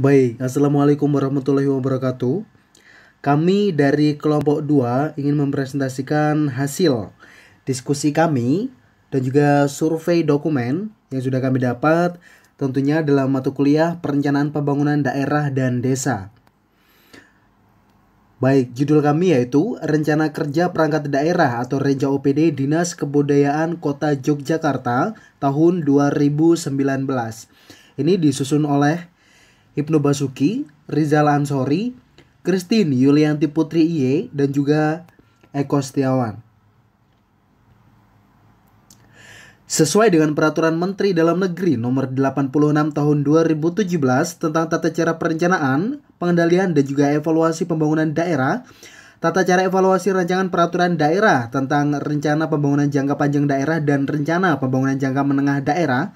Baik, Assalamualaikum warahmatullahi wabarakatuh. Kami dari kelompok 2 ingin mempresentasikan hasil diskusi kami dan juga survei dokumen yang sudah kami dapat tentunya dalam mata kuliah Perencanaan Pembangunan Daerah dan Desa. Baik, judul kami yaitu Rencana Kerja Perangkat Daerah atau Renja OPD Dinas Kebudayaan Kota Yogyakarta tahun 2019. Ini disusun oleh Ibnu Basuki, Rizal Ansori, Christine Yulianti Putri IE, dan juga Eko Setiawan. Sesuai dengan Peraturan Menteri Dalam Negeri Nomor 86 Tahun 2017 tentang Tata Cara Perencanaan, Pengendalian, dan juga Evaluasi Pembangunan Daerah, Tata Cara Evaluasi Rancangan Peraturan Daerah tentang Rencana Pembangunan Jangka Panjang Daerah dan Rencana Pembangunan Jangka Menengah Daerah,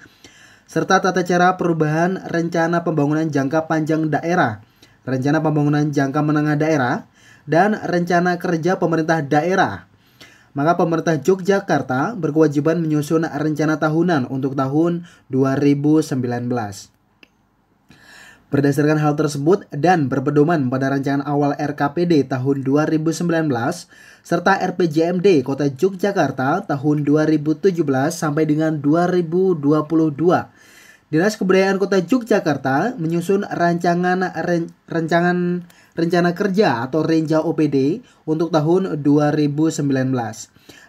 serta tata cara perubahan rencana pembangunan jangka panjang daerah, rencana pembangunan jangka menengah daerah, dan rencana kerja pemerintah daerah. Maka pemerintah Yogyakarta berkewajiban menyusun rencana tahunan untuk tahun 2019. Berdasarkan hal tersebut dan berpedoman pada rancangan awal RKPD tahun 2019 serta RPJMD Kota Yogyakarta tahun 2017 sampai dengan 2022, Dinas Kebudayaan Kota Yogyakarta menyusun rencana kerja atau Renja OPD untuk tahun 2019.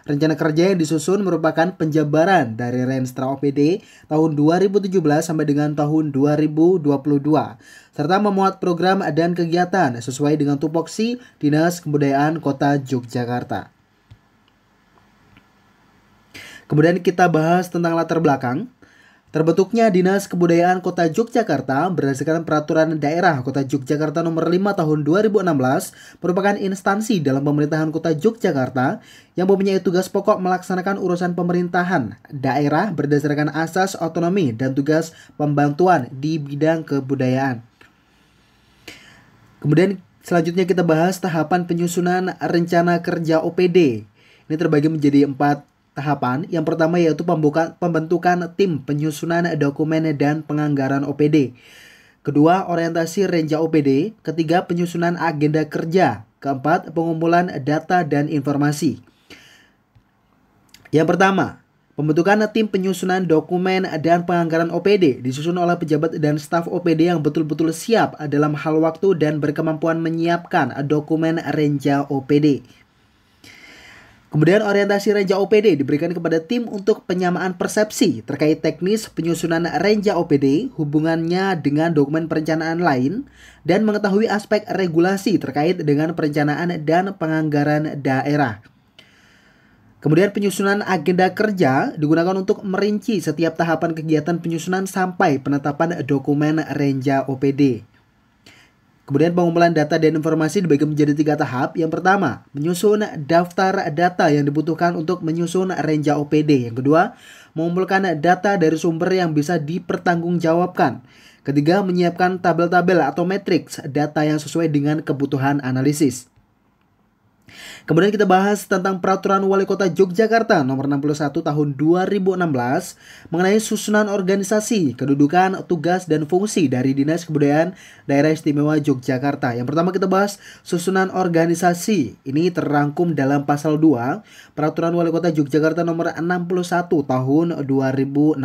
Rencana kerja yang disusun merupakan penjabaran dari Renstra OPD tahun 2017 sampai dengan tahun 2022, serta memuat program dan kegiatan sesuai dengan tupoksi Dinas Kebudayaan Kota Yogyakarta. Kemudian kita bahas tentang latar belakang. Terbentuknya Dinas Kebudayaan Kota Yogyakarta berdasarkan Peraturan Daerah Kota Yogyakarta Nomor 5 Tahun 2016 merupakan instansi dalam pemerintahan Kota Yogyakarta yang mempunyai tugas pokok melaksanakan urusan pemerintahan daerah berdasarkan asas otonomi dan tugas pembantuan di bidang kebudayaan. Kemudian selanjutnya kita bahas tahapan penyusunan rencana kerja OPD. Ini terbagi menjadi 4 tahapan. Yang pertama yaitu pembentukan tim penyusunan dokumen dan penganggaran OPD. Kedua, orientasi Renja OPD. Ketiga, penyusunan agenda kerja. Keempat, pengumpulan data dan informasi. Yang pertama, pembentukan tim penyusunan dokumen dan penganggaran OPD disusun oleh pejabat dan staf OPD yang betul-betul siap dalam hal waktu dan berkemampuan menyiapkan dokumen Renja OPD. Kemudian orientasi Renja OPD diberikan kepada tim untuk penyamaan persepsi terkait teknis penyusunan Renja OPD, hubungannya dengan dokumen perencanaan lain, dan mengetahui aspek regulasi terkait dengan perencanaan dan penganggaran daerah. Kemudian penyusunan agenda kerja digunakan untuk merinci setiap tahapan kegiatan penyusunan sampai penetapan dokumen Renja OPD. Kemudian pengumpulan data dan informasi dibagi menjadi 3 tahap. Yang pertama, menyusun daftar data yang dibutuhkan untuk menyusun Renja OPD. Yang kedua, mengumpulkan data dari sumber yang bisa dipertanggungjawabkan. Ketiga, menyiapkan tabel-tabel atau matriks data yang sesuai dengan kebutuhan analisis. Kemudian kita bahas tentang Peraturan Wali Kota Yogyakarta Nomor 61 Tahun 2016 mengenai susunan organisasi, kedudukan, tugas, dan fungsi dari Dinas Kebudayaan Daerah Istimewa Yogyakarta. Yang pertama kita bahas susunan organisasi. Ini terangkum dalam pasal 2 Peraturan Wali Kota Yogyakarta Nomor 61 Tahun 2016.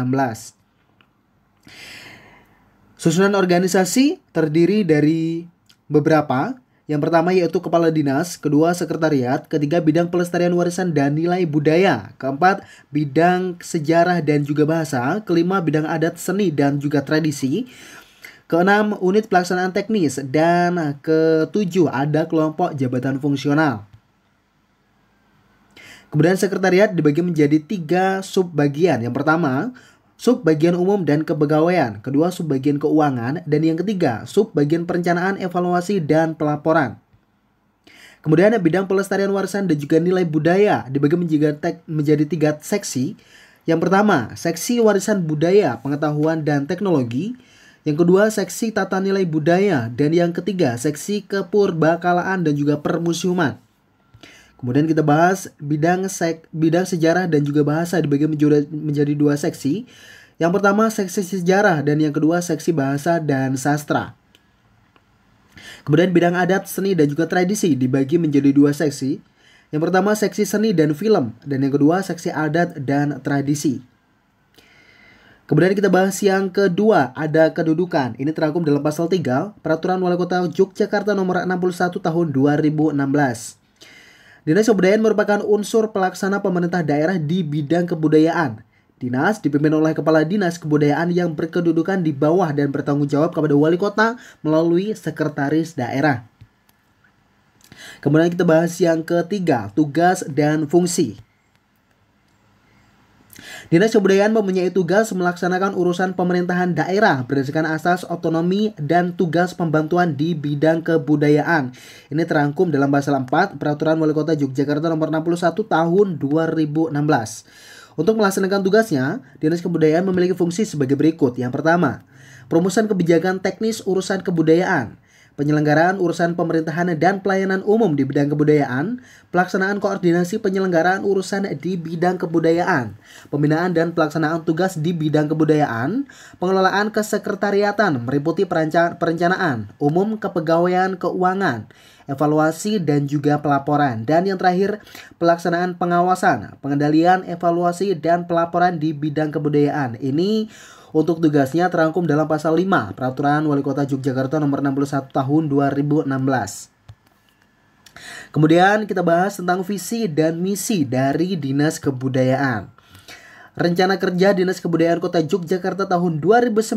Susunan organisasi terdiri dari beberapa. Yang pertama yaitu Kepala Dinas, kedua Sekretariat, ketiga Bidang Pelestarian Warisan dan Nilai Budaya, keempat Bidang Sejarah dan juga Bahasa, kelima Bidang Adat, Seni dan juga Tradisi, keenam Unit Pelaksanaan Teknis, dan ketujuh ada kelompok jabatan fungsional. Kemudian Sekretariat dibagi menjadi 3 subbagian. Yang pertama, subbagian umum dan kepegawaian, kedua subbagian keuangan, dan yang ketiga subbagian perencanaan, evaluasi, dan pelaporan. Kemudian bidang pelestarian warisan dan juga nilai budaya dibagi menjadi 3 seksi. Yang pertama, seksi warisan budaya, pengetahuan, dan teknologi. Yang kedua, seksi tata nilai budaya, dan yang ketiga, seksi kepurbakalaan dan juga permusiuman. Kemudian kita bahas bidang sejarah dan juga bahasa dibagi menjadi 2 seksi. Yang pertama seksi sejarah dan yang kedua seksi bahasa dan sastra. Kemudian bidang adat, seni, dan juga tradisi dibagi menjadi dua seksi. Yang pertama seksi seni dan film, dan yang kedua seksi adat dan tradisi. Kemudian kita bahas yang kedua, ada kedudukan. Ini terangkum dalam pasal 3 Peraturan Wali Kota Yogyakarta nomor 61 tahun 2016. Dinas Kebudayaan merupakan unsur pelaksana pemerintah daerah di bidang kebudayaan. Dinas dipimpin oleh Kepala Dinas Kebudayaan yang berkedudukan di bawah dan bertanggung jawab kepada Wali Kota melalui Sekretaris Daerah. Kemudian kita bahas yang ketiga, tugas dan fungsi. Dinas Kebudayaan mempunyai tugas melaksanakan urusan pemerintahan daerah berdasarkan asas otonomi dan tugas pembantuan di bidang kebudayaan. Ini terangkum dalam pasal 4 Peraturan Wali Kota Yogyakarta nomor 61 tahun 2016. Untuk melaksanakan tugasnya, Dinas Kebudayaan memiliki fungsi sebagai berikut. Yang pertama, perumusan kebijakan teknis urusan kebudayaan, penyelenggaraan urusan pemerintahan dan pelayanan umum di bidang kebudayaan, pelaksanaan koordinasi penyelenggaraan urusan di bidang kebudayaan, pembinaan dan pelaksanaan tugas di bidang kebudayaan, pengelolaan kesekretariatan meliputi perencanaan, umum kepegawaian keuangan, evaluasi dan juga pelaporan. Dan yang terakhir, pelaksanaan pengawasan, pengendalian, evaluasi dan pelaporan di bidang kebudayaan. Ini untuk tugasnya terangkum dalam pasal 5 Peraturan Wali Kota Yogyakarta nomor 61 tahun 2016. Kemudian kita bahas tentang visi dan misi dari Dinas Kebudayaan. Rencana kerja Dinas Kebudayaan Kota Yogyakarta tahun 2019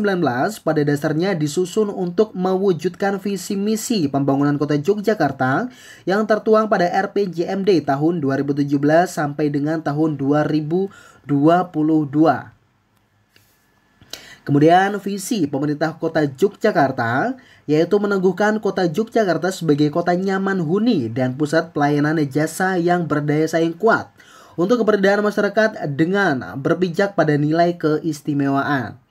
pada dasarnya disusun untuk mewujudkan visi misi pembangunan Kota Yogyakarta yang tertuang pada RPJMD tahun 2017 sampai dengan tahun 2022. Kemudian visi pemerintah Kota Yogyakarta yaitu meneguhkan Kota Yogyakarta sebagai kota nyaman huni dan pusat pelayanan jasa yang berdaya saing kuat untuk keberadaan masyarakat dengan berpijak pada nilai keistimewaan.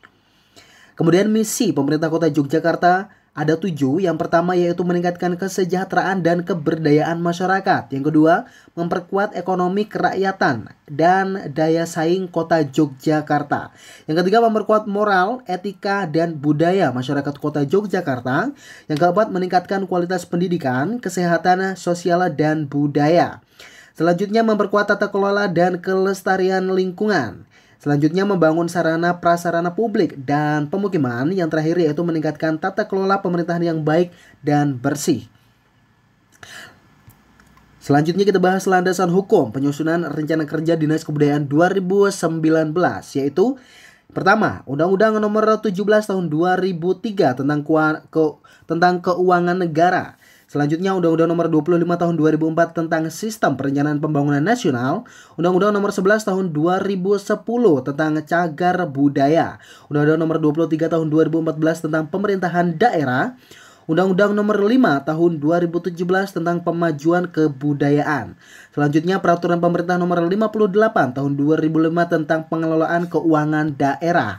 Kemudian misi pemerintah Kota Yogyakarta ada 7. Yang pertama yaitu meningkatkan kesejahteraan dan keberdayaan masyarakat. Yang kedua, memperkuat ekonomi kerakyatan dan daya saing Kota Yogyakarta. Yang ketiga, memperkuat moral, etika, dan budaya masyarakat Kota Yogyakarta. Yang keempat, meningkatkan kualitas pendidikan, kesehatan, sosial, dan budaya. Selanjutnya, memperkuat tata kelola dan kelestarian lingkungan. Selanjutnya membangun sarana prasarana publik dan pemukiman. Yang terakhir yaitu meningkatkan tata kelola pemerintahan yang baik dan bersih. Selanjutnya kita bahas landasan hukum penyusunan rencana kerja Dinas Kebudayaan 2019 yaitu pertama, Undang-Undang Nomor 17 Tahun 2003 tentang Keuangan Negara. Selanjutnya Undang-Undang Nomor 25 Tahun 2004 tentang Sistem Perencanaan Pembangunan Nasional, Undang-Undang Nomor 11 Tahun 2010 tentang Cagar Budaya, Undang-Undang Nomor 23 Tahun 2014 tentang Pemerintahan Daerah, Undang-Undang Nomor 5 Tahun 2017 tentang Pemajuan Kebudayaan. Selanjutnya Peraturan Pemerintah Nomor 58 Tahun 2005 tentang Pengelolaan Keuangan Daerah.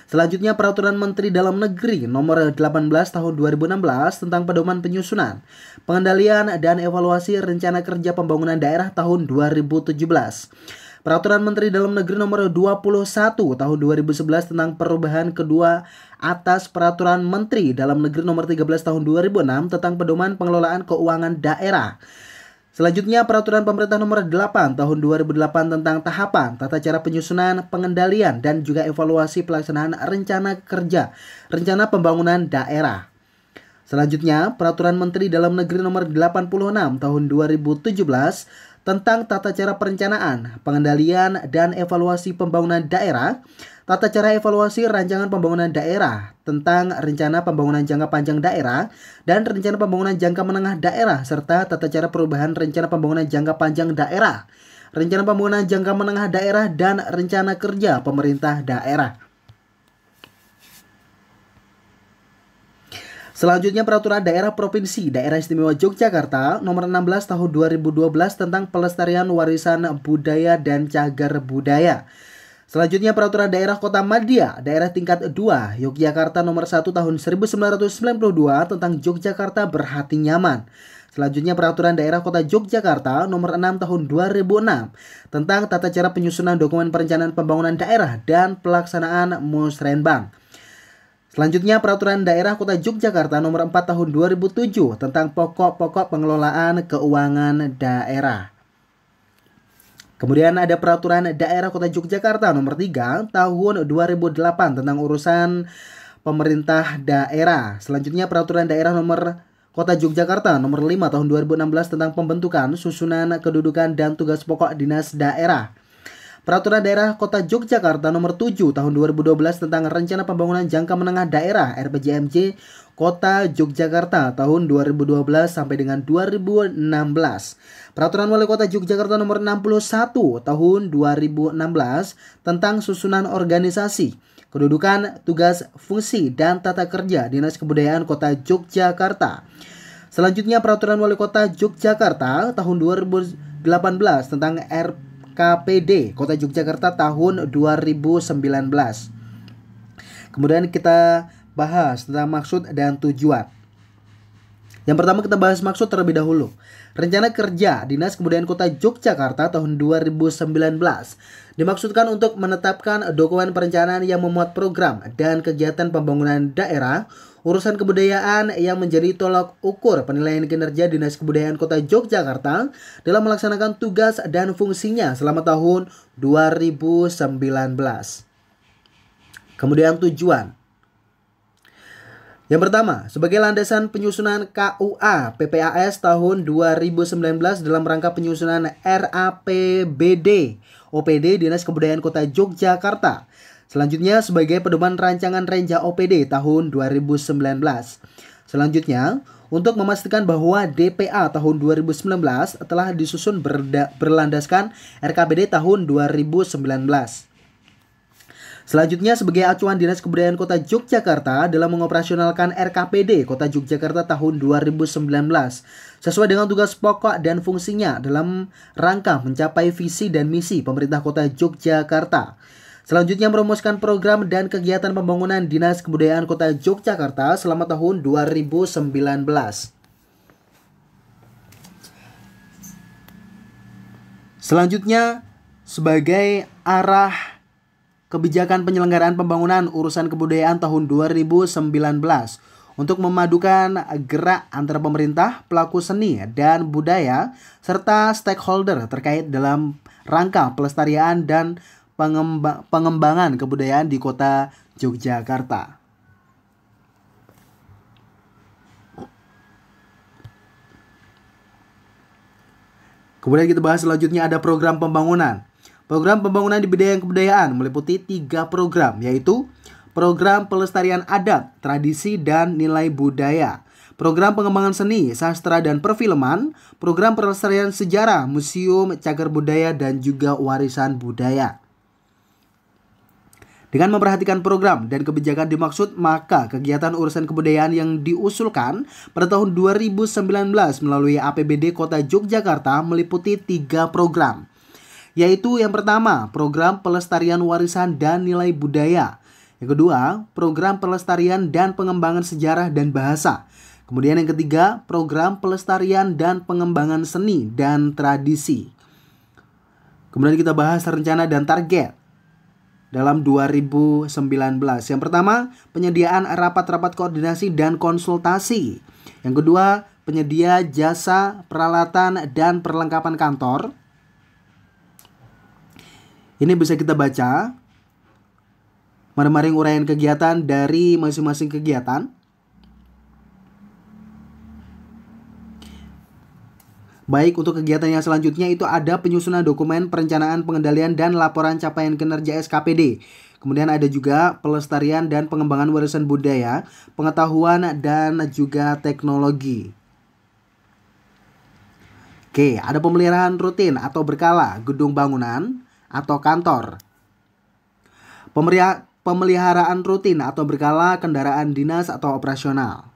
Selanjutnya Peraturan Menteri Dalam Negeri Nomor 18 Tahun 2016 tentang Pedoman Penyusunan, Pengendalian dan Evaluasi Rencana Kerja Pembangunan Daerah tahun 2017. Peraturan Menteri Dalam Negeri Nomor 21 Tahun 2011 tentang perubahan kedua atas Peraturan Menteri Dalam Negeri Nomor 13 Tahun 2006 tentang Pedoman Pengelolaan Keuangan Daerah. Selanjutnya Peraturan Pemerintah Nomor 8 Tahun 2008 tentang tahapan, tata cara penyusunan, pengendalian, dan juga evaluasi pelaksanaan rencana kerja, rencana pembangunan daerah. Selanjutnya Peraturan Menteri Dalam Negeri Nomor 86 Tahun 2017 tentang tata cara perencanaan, pengendalian, dan evaluasi pembangunan daerah, tata cara evaluasi rancangan pembangunan daerah, tentang rencana pembangunan jangka panjang daerah, dan rencana pembangunan jangka menengah daerah, serta tata cara perubahan rencana pembangunan jangka panjang daerah, rencana pembangunan jangka menengah daerah, dan rencana kerja pemerintah daerah. Selanjutnya Peraturan Daerah Provinsi Daerah Istimewa Yogyakarta Nomor 16 Tahun 2012 tentang Pelestarian Warisan Budaya dan Cagar Budaya. Selanjutnya Peraturan Daerah Kota Madya Daerah Tingkat 2 Yogyakarta Nomor 1 Tahun 1992 tentang Yogyakarta Berhati Nyaman. Selanjutnya Peraturan Daerah Kota Yogyakarta Nomor 6 Tahun 2006 tentang tata cara penyusunan dokumen perencanaan pembangunan daerah dan pelaksanaan musrenbang. Selanjutnya Peraturan Daerah Kota Yogyakarta Nomor 4 Tahun 2007 tentang pokok-pokok pengelolaan keuangan daerah. Kemudian ada Peraturan Daerah Kota Yogyakarta Nomor 3 Tahun 2008 tentang urusan pemerintah daerah. Selanjutnya Peraturan Daerah Nomor Kota Yogyakarta Nomor 5 Tahun 2016 tentang pembentukan, susunan, kedudukan, dan tugas pokok dinas daerah. Peraturan Daerah Kota Yogyakarta Nomor 7 Tahun 2012 tentang Rencana Pembangunan Jangka Menengah Daerah (RPJMJ) Kota Yogyakarta tahun 2012 sampai dengan 2016. Peraturan Wali Kota Yogyakarta Nomor 61 Tahun 2016 tentang susunan organisasi, kedudukan, tugas, fungsi, dan tata kerja Dinas Kebudayaan Kota Yogyakarta. Selanjutnya Peraturan Wali Kota Yogyakarta tahun 2018 tentang RKPD Kota Yogyakarta tahun 2019. Kemudian kita bahas tentang maksud dan tujuan. Yang pertama kita bahas maksud terlebih dahulu. Rencana Kerja Dinas Kebudayaan Kota Yogyakarta tahun 2019 dimaksudkan untuk menetapkan dokumen perencanaan yang memuat program dan kegiatan pembangunan daerah, urusan kebudayaan yang menjadi tolak ukur penilaian kinerja Dinas Kebudayaan Kota Yogyakarta dalam melaksanakan tugas dan fungsinya selama tahun 2019. Kemudian tujuan. Yang pertama, sebagai landasan penyusunan KUA PPAS tahun 2019 dalam rangka penyusunan RAPBD OPD Dinas Kebudayaan Kota Yogyakarta. Selanjutnya sebagai pedoman rancangan Renja OPD tahun 2019. Selanjutnya, untuk memastikan bahwa DPA tahun 2019 telah disusun berlandaskan RKPD tahun 2019. Selanjutnya sebagai acuan Dinas Kebudayaan Kota Yogyakarta dalam mengoperasionalkan RKPD Kota Yogyakarta tahun 2019 sesuai dengan tugas pokok dan fungsinya dalam rangka mencapai visi dan misi pemerintah Kota Yogyakarta. Selanjutnya merumuskan program dan kegiatan pembangunan Dinas Kebudayaan Kota Yogyakarta selama tahun 2019. Selanjutnya sebagai arah kebijakan penyelenggaraan pembangunan urusan kebudayaan tahun 2019 untuk memadukan gerak antara pemerintah, pelaku seni dan budaya, serta stakeholder terkait dalam rangka pelestarian dan pengembangan kebudayaan di Kota Yogyakarta. Kemudian kita bahas selanjutnya ada program pembangunan. Program pembangunan di bidang kebudayaan meliputi 3 program, yaitu program pelestarian adat, tradisi, dan nilai budaya, program pengembangan seni, sastra, dan perfilman, program pelestarian sejarah, museum, cagar budaya, dan juga warisan budaya. Dengan memperhatikan program dan kebijakan dimaksud, maka kegiatan urusan kebudayaan yang diusulkan pada tahun 2019 melalui APBD Kota Yogyakarta meliputi 3 program. Yaitu yang pertama, program pelestarian warisan dan nilai budaya. Yang kedua, program pelestarian dan pengembangan sejarah dan bahasa. Kemudian yang ketiga, program pelestarian dan pengembangan seni dan tradisi. Kemudian kita bahas rencana dan target dalam 2019. Yang pertama, penyediaan rapat-rapat koordinasi dan konsultasi. Yang kedua, penyedia jasa, peralatan, dan perlengkapan kantor. Ini bisa kita baca masing-masing uraian kegiatan dari masing-masing kegiatan. Baik, untuk kegiatan yang selanjutnya itu ada penyusunan dokumen perencanaan pengendalian dan laporan capaian kinerja SKPD. Kemudian ada juga pelestarian dan pengembangan warisan budaya, pengetahuan, dan juga teknologi. Oke, ada pemeliharaan rutin atau berkala gedung bangunan atau kantor. Pemeliharaan rutin atau berkala kendaraan dinas atau operasional.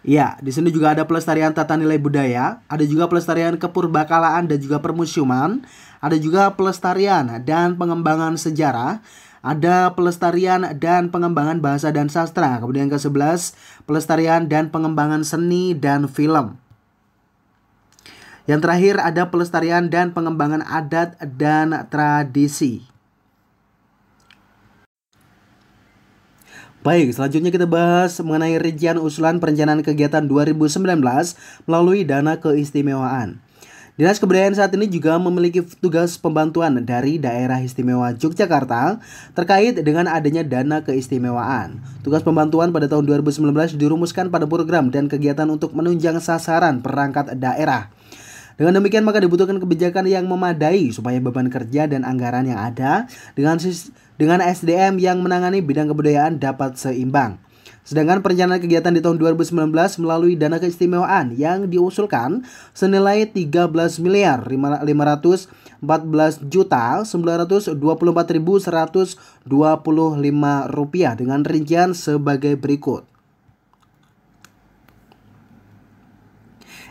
Ya, di sini juga ada pelestarian tata nilai budaya, ada juga pelestarian kepurbakalaan dan juga permusiuman, ada juga pelestarian dan pengembangan sejarah, ada pelestarian dan pengembangan bahasa dan sastra. Kemudian ke-11, pelestarian dan pengembangan seni dan film. Yang terakhir ada pelestarian dan pengembangan adat dan tradisi. Baik, selanjutnya kita bahas mengenai rincian usulan perencanaan kegiatan 2019 melalui dana keistimewaan. Dinas Kebudayaan saat ini juga memiliki tugas pembantuan dari Daerah Istimewa Yogyakarta terkait dengan adanya dana keistimewaan. Tugas pembantuan pada tahun 2019 dirumuskan pada program dan kegiatan untuk menunjang sasaran perangkat daerah. Dengan demikian maka dibutuhkan kebijakan yang memadai supaya beban kerja dan anggaran yang ada dengan SDM yang menangani bidang kebudayaan dapat seimbang. Sedangkan perencanaan kegiatan di tahun 2019 melalui dana keistimewaan yang diusulkan senilai 13 miliar 514 juta 924.125 rupiah dengan rincian sebagai berikut.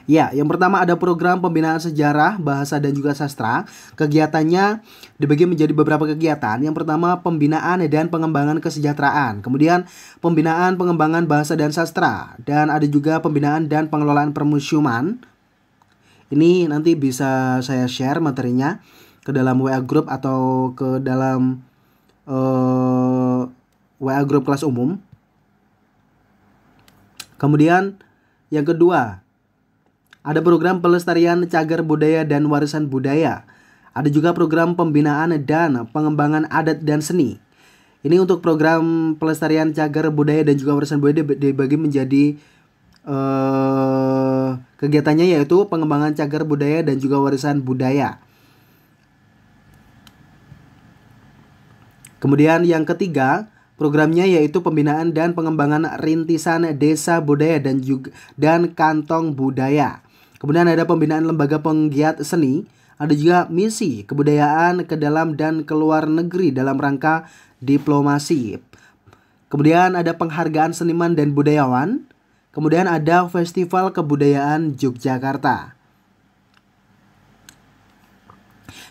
Ya, yang pertama ada program pembinaan sejarah, bahasa dan juga sastra. Kegiatannya dibagi menjadi beberapa kegiatan. Yang pertama pembinaan dan pengembangan kesejahteraan. Kemudian pembinaan pengembangan bahasa dan sastra. Dan ada juga pembinaan dan pengelolaan permusiuman. Ini nanti bisa saya share materinya ke dalam WA group atau ke dalam WA group kelas umum. Kemudian yang kedua, ada program pelestarian cagar budaya dan warisan budaya. Ada juga program pembinaan dan pengembangan adat dan seni. Ini untuk program pelestarian cagar budaya dan juga warisan budaya dibagi menjadi kegiatannya yaitu pengembangan cagar budaya dan juga warisan budaya. Kemudian yang ketiga, programnya yaitu pembinaan dan pengembangan rintisan desa budaya dan kantong budaya. Kemudian ada pembinaan lembaga penggiat seni, ada juga misi kebudayaan ke dalam dan ke luar negeri dalam rangka diplomasi. Kemudian ada penghargaan seniman dan budayawan. Kemudian ada Festival Kebudayaan Yogyakarta.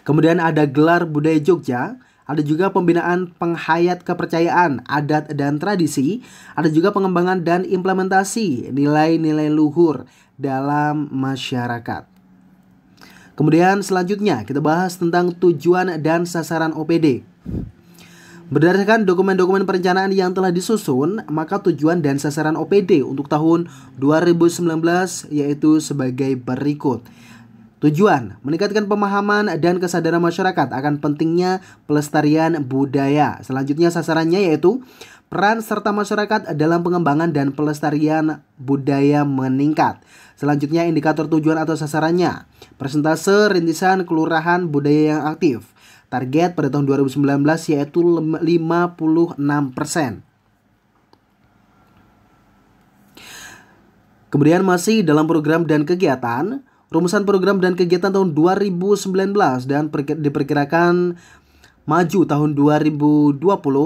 Kemudian ada Gelar Budaya Jogja. Ada juga pembinaan penghayat kepercayaan, adat dan tradisi. Ada juga pengembangan dan implementasi nilai-nilai luhur dalam masyarakat. Kemudian selanjutnya kita bahas tentang tujuan dan sasaran OPD. Berdasarkan dokumen-dokumen perencanaan yang telah disusun, maka tujuan dan sasaran OPD untuk tahun 2019 yaitu sebagai berikut. Tujuan, meningkatkan pemahaman dan kesadaran masyarakat akan pentingnya pelestarian budaya. Selanjutnya sasarannya yaitu peran serta masyarakat dalam pengembangan dan pelestarian budaya meningkat. Selanjutnya indikator tujuan atau sasarannya, persentase rintisan kelurahan budaya yang aktif. Target pada tahun 2019 yaitu 56%. Kemudian masih dalam program dan kegiatan, rumusan program dan kegiatan tahun 2019 dan diperkirakan maju tahun 2020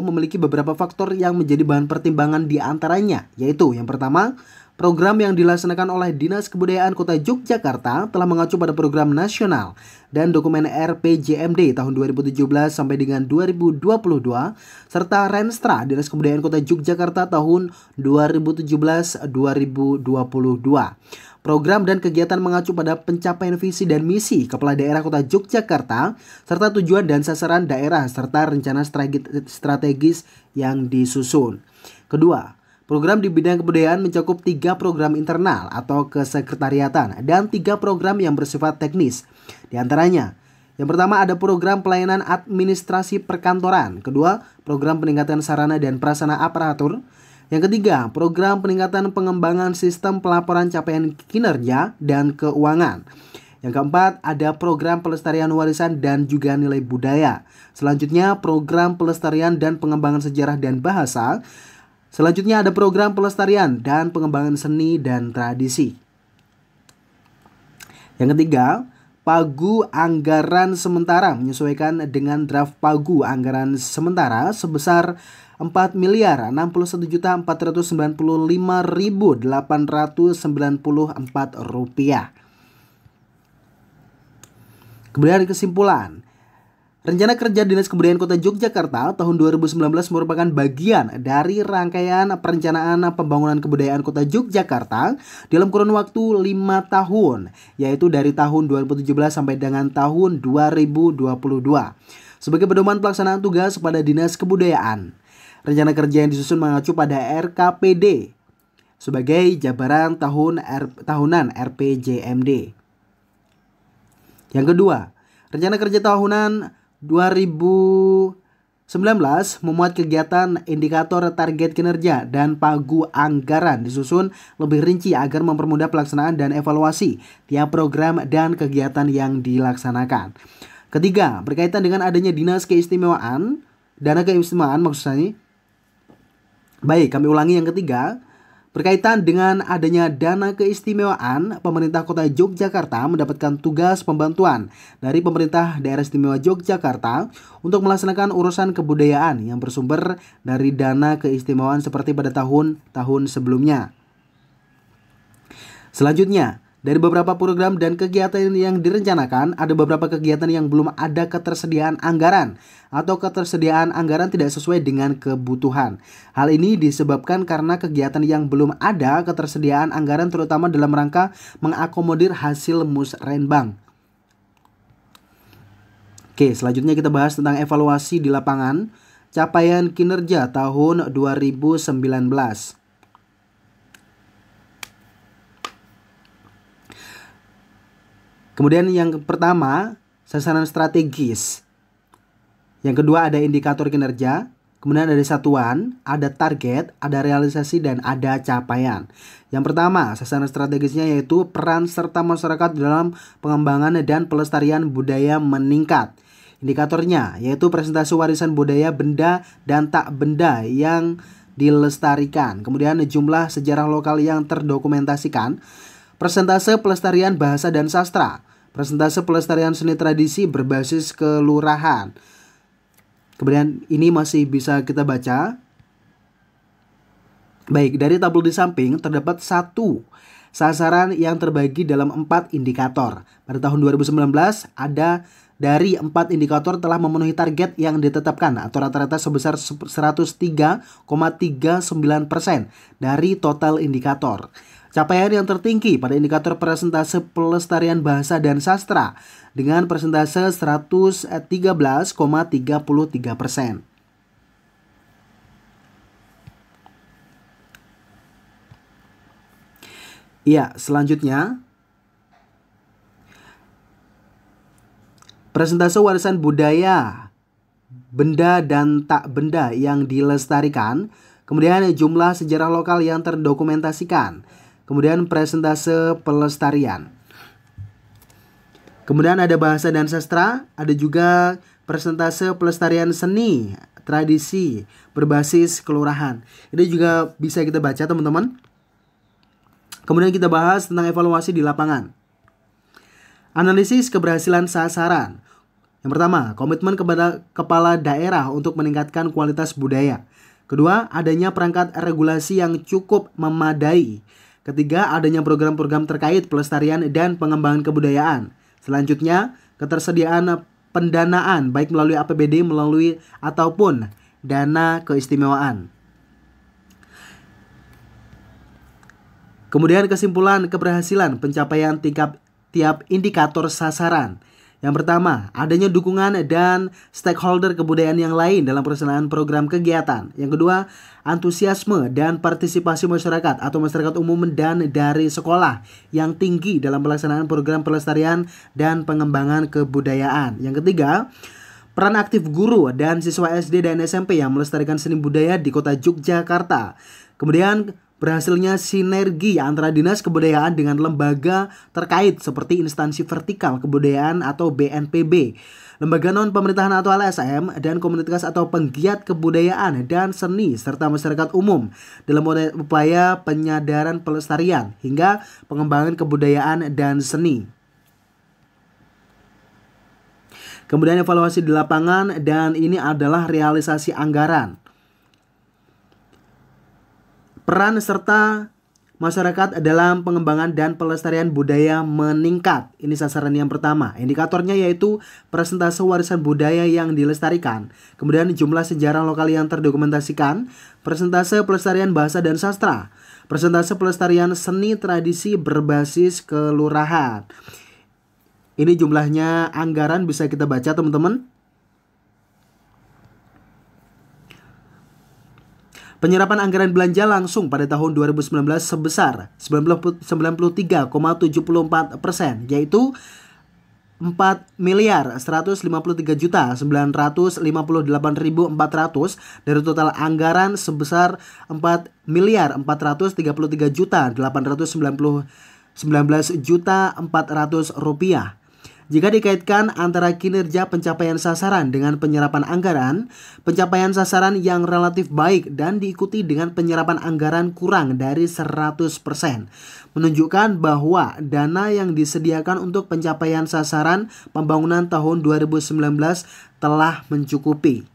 memiliki beberapa faktor yang menjadi bahan pertimbangan di antaranya, yaitu yang pertama, program yang dilaksanakan oleh Dinas Kebudayaan Kota Yogyakarta telah mengacu pada program nasional dan dokumen RPJMD tahun 2017 sampai dengan 2022 serta Renstra Dinas Kebudayaan Kota Yogyakarta tahun 2017-2022. Program dan kegiatan mengacu pada pencapaian visi dan misi Kepala Daerah Kota Yogyakarta serta tujuan dan sasaran daerah serta rencana strategis yang disusun. Kedua, program di bidang kebudayaan mencakup 3 program internal atau kesekretariatan dan 3 program yang bersifat teknis. Di antaranya, yang pertama ada program pelayanan administrasi perkantoran. Kedua, program peningkatan sarana dan prasarana aparatur. Yang ketiga, program peningkatan pengembangan sistem pelaporan capaian kinerja dan keuangan. Yang keempat, ada program pelestarian warisan dan juga nilai budaya. Selanjutnya, program pelestarian dan pengembangan sejarah dan bahasa. Selanjutnya ada program pelestarian dan pengembangan seni dan tradisi. Yang ketiga, Pagu Anggaran Sementara menyesuaikan dengan draft Pagu Anggaran Sementara sebesar Rp4.495.894. Kemudian kesimpulan, rencana kerja Dinas Kebudayaan Kota Yogyakarta tahun 2019 merupakan bagian dari rangkaian perencanaan pembangunan kebudayaan Kota Yogyakarta dalam kurun waktu 5 tahun, yaitu dari tahun 2017 sampai dengan tahun 2022. Sebagai pedoman pelaksanaan tugas pada Dinas Kebudayaan, rencana kerja yang disusun mengacu pada RKPD sebagai jabaran tahunan RPJMD. Yang kedua, rencana kerja tahunan 2019 memuat kegiatan indikator target kinerja dan pagu anggaran disusun lebih rinci agar mempermudah pelaksanaan dan evaluasi tiap program dan kegiatan yang dilaksanakan. Ketiga, berkaitan dengan adanya dana keistimewaan maksud saya. Baik, kami ulangi yang ketiga. Berkaitan dengan adanya dana keistimewaan, pemerintah Kota Yogyakarta mendapatkan tugas pembantuan dari pemerintah Daerah Istimewa Yogyakarta untuk melaksanakan urusan kebudayaan yang bersumber dari dana keistimewaan seperti pada tahun-tahun sebelumnya. Selanjutnya, dari beberapa program dan kegiatan yang direncanakan, ada beberapa kegiatan yang belum ada ketersediaan anggaran atau ketersediaan anggaran tidak sesuai dengan kebutuhan. Hal ini disebabkan karena kegiatan yang belum ada ketersediaan anggaran terutama dalam rangka mengakomodir hasil musrenbang. Oke, selanjutnya kita bahas tentang evaluasi di lapangan capaian kinerja tahun 2019. Kemudian yang pertama, sasaran strategis. Yang kedua ada indikator kinerja. Kemudian ada satuan, ada target, ada realisasi, dan ada capaian. Yang pertama, sasaran strategisnya yaitu peran serta masyarakat dalam pengembangan dan pelestarian budaya meningkat. Indikatornya yaitu presentasi warisan budaya benda dan tak benda yang dilestarikan. Kemudian jumlah sejarah lokal yang terdokumentasikan. Persentase pelestarian bahasa dan sastra, persentase pelestarian seni tradisi berbasis kelurahan. Kemudian ini masih bisa kita baca. Baik, dari tabel di samping terdapat satu sasaran yang terbagi dalam 4 indikator. Pada tahun 2019 ada dari 4 indikator telah memenuhi target yang ditetapkan atau rata-rata sebesar 103,39% dari total indikator. Capaian yang tertinggi pada indikator persentase pelestarian bahasa dan sastra dengan persentase 113,33%. Iya, selanjutnya persentase warisan budaya benda dan tak benda yang dilestarikan, kemudian jumlah sejarah lokal yang terdokumentasikan, kemudian persentase pelestarian. Kemudian ada bahasa dan sastra, ada juga persentase pelestarian seni, tradisi, berbasis kelurahan. Ini juga bisa kita baca teman-teman. Kemudian kita bahas tentang evaluasi di lapangan. Analisis keberhasilan sasaran. Yang pertama, komitmen kepada kepala daerah untuk meningkatkan kualitas budaya. Kedua, adanya perangkat regulasi yang cukup memadai. Ketiga, adanya program-program terkait pelestarian dan pengembangan kebudayaan. Selanjutnya, ketersediaan pendanaan baik melalui APBD ataupun dana keistimewaan. Kemudian kesimpulan keberhasilan pencapaian tiap indikator sasaran. Yang pertama, adanya dukungan dan stakeholder kebudayaan yang lain dalam pelaksanaan program kegiatan. Yang kedua, antusiasme dan partisipasi masyarakat atau masyarakat umum dan dari sekolah yang tinggi dalam pelaksanaan program pelestarian dan pengembangan kebudayaan. Yang ketiga, peran aktif guru dan siswa SD dan SMP yang melestarikan seni budaya di Kota Yogyakarta. Kemudian berhasilnya sinergi antara Dinas Kebudayaan dengan lembaga terkait seperti instansi vertikal kebudayaan atau BNPB, lembaga non-pemerintahan atau LSM, dan komunitas atau penggiat kebudayaan dan seni serta masyarakat umum dalam upaya penyadaran pelestarian hingga pengembangan kebudayaan dan seni. Kemudian evaluasi di lapangan, dan ini adalah realisasi anggaran. Peran serta masyarakat dalam pengembangan dan pelestarian budaya meningkat. Ini sasaran yang pertama. Indikatornya yaitu persentase warisan budaya yang dilestarikan. Kemudian jumlah sejarah lokal yang terdokumentasikan. Persentase pelestarian bahasa dan sastra. Persentase pelestarian seni tradisi berbasis kelurahan. Ini jumlahnya anggaran bisa kita baca teman-teman. Penyerapan anggaran belanja langsung pada tahun 2019 sebesar 93,74%, yaitu 4.153.958.400 dari total anggaran sebesar 4.433.819.400 rupiah. Jika dikaitkan antara kinerja pencapaian sasaran dengan penyerapan anggaran, pencapaian sasaran yang relatif baik dan diikuti dengan penyerapan anggaran kurang dari 100%, menunjukkan bahwa dana yang disediakan untuk pencapaian sasaran pembangunan tahun 2019 telah mencukupi.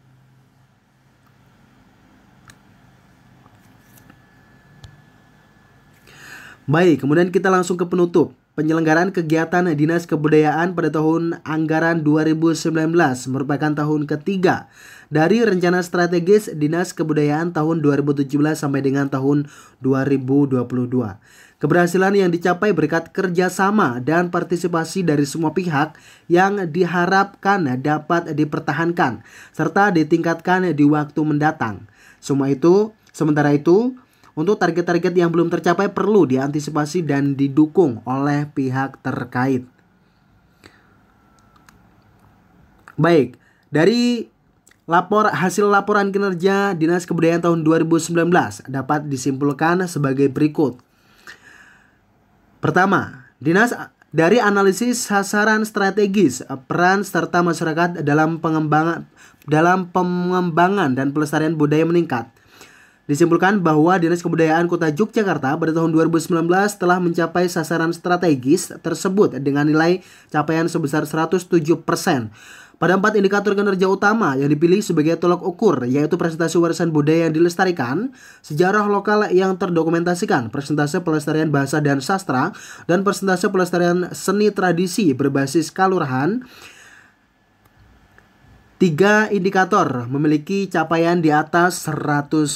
Baik, kemudian kita langsung ke penutup. Penyelenggaraan kegiatan Dinas Kebudayaan pada tahun anggaran 2019 merupakan tahun ketiga dari rencana strategis Dinas Kebudayaan tahun 2017 sampai dengan tahun 2022. Keberhasilan yang dicapai berkat kerjasama dan partisipasi dari semua pihak yang diharapkan dapat dipertahankan serta ditingkatkan di waktu mendatang. Sementara itu, untuk target-target yang belum tercapai perlu diantisipasi dan didukung oleh pihak terkait. Baik, dari hasil laporan kinerja Dinas Kebudayaan tahun 2019 dapat disimpulkan sebagai berikut. Pertama, dari analisis sasaran strategis, peran serta masyarakat dalam pengembangan dan pelestarian budaya meningkat. Disimpulkan bahwa Dinas Kebudayaan Kota Yogyakarta pada tahun 2019 telah mencapai sasaran strategis tersebut dengan nilai capaian sebesar 107%. Pada 4 indikator kinerja utama yang dipilih sebagai tolak ukur, yaitu presentasi warisan budaya yang dilestarikan, sejarah lokal yang terdokumentasikan, persentase pelestarian bahasa dan sastra, dan persentase pelestarian seni tradisi berbasis kalurahan. 3 indikator memiliki capaian di atas 100%.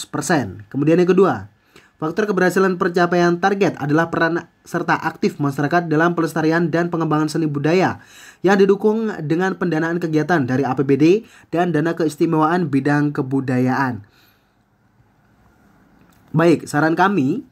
Kemudian yang kedua, faktor keberhasilan pencapaian target adalah peran serta aktif masyarakat dalam pelestarian dan pengembangan seni budaya yang didukung dengan pendanaan kegiatan dari APBD dan dana keistimewaan bidang kebudayaan. Baik, saran kami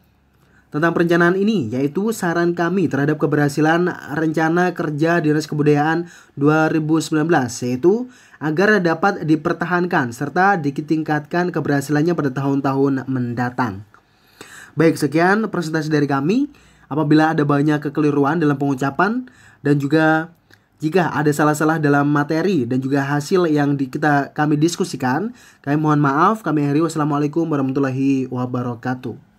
tentang perencanaan ini, yaitu saran kami terhadap keberhasilan rencana kerja Dinas Kebudayaan 2019, yaitu agar dapat dipertahankan serta ditingkatkan keberhasilannya pada tahun-tahun mendatang. Baik, sekian presentasi dari kami. Apabila ada banyak kekeliruan dalam pengucapan dan juga jika ada salah-salah dalam materi dan juga hasil yang kami diskusikan, kami mohon maaf. Kami akhiri. Wassalamualaikum warahmatullahi wabarakatuh.